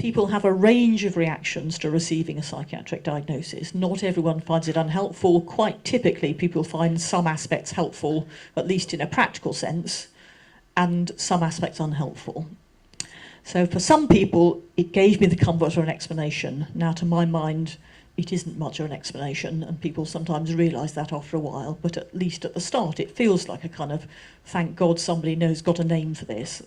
People have a range of reactions to receiving a psychiatric diagnosis. Not everyone finds it unhelpful. Quite typically, people find some aspects helpful, at least in a practical sense, and some aspects unhelpful. So for some people, it gave me the comfort of an explanation. Now, to my mind, it isn't much of an explanation, and people sometimes realise that after a while, but at least at the start, it feels like a kind of, thank God somebody got a name for this.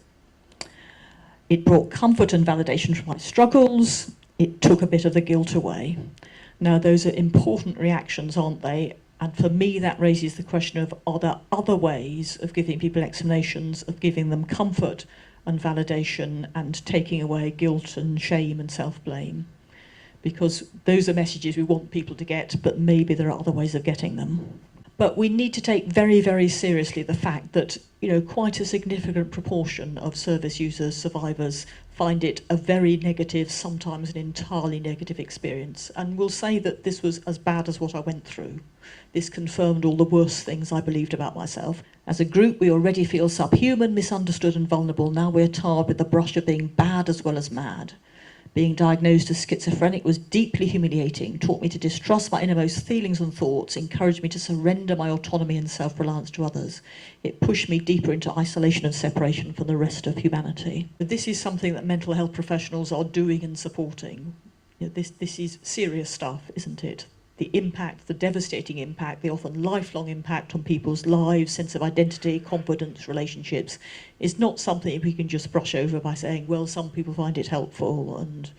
It brought comfort and validation from my struggles. It took a bit of the guilt away. Now, those are important reactions, aren't they? And for me, that raises the question of, are there other ways of giving people explanations, of giving them comfort and validation, and taking away guilt and shame and self-blame? Because those are messages we want people to get, but maybe there are other ways of getting them. But we need to take very, very seriously the fact that, quite a significant proportion of service users, survivors, find it a very negative, sometimes an entirely negative experience. And we'll say that this was as bad as what I went through. This confirmed all the worst things I believed about myself. As a group, we already feel subhuman, misunderstood and vulnerable. Now we're tarred with the brush of being bad as well as mad. Being diagnosed as schizophrenic was deeply humiliating, taught me to distrust my innermost feelings and thoughts, encouraged me to surrender my autonomy and self-reliance to others. It pushed me deeper into isolation and separation from the rest of humanity. But this is something that mental health professionals are doing and supporting. This is serious stuff, isn't it? The impact, the devastating impact, the often lifelong impact on people's lives, sense of identity, confidence, relationships, is not something we can just brush over by saying, well, some people find it helpful and,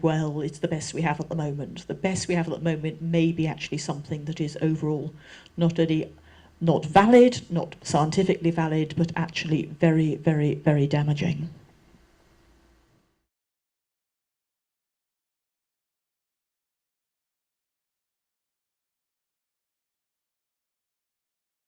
well, it's the best we have at the moment. The best we have at the moment may be actually something that is overall not only not valid, not scientifically valid, but actually very, very, very damaging.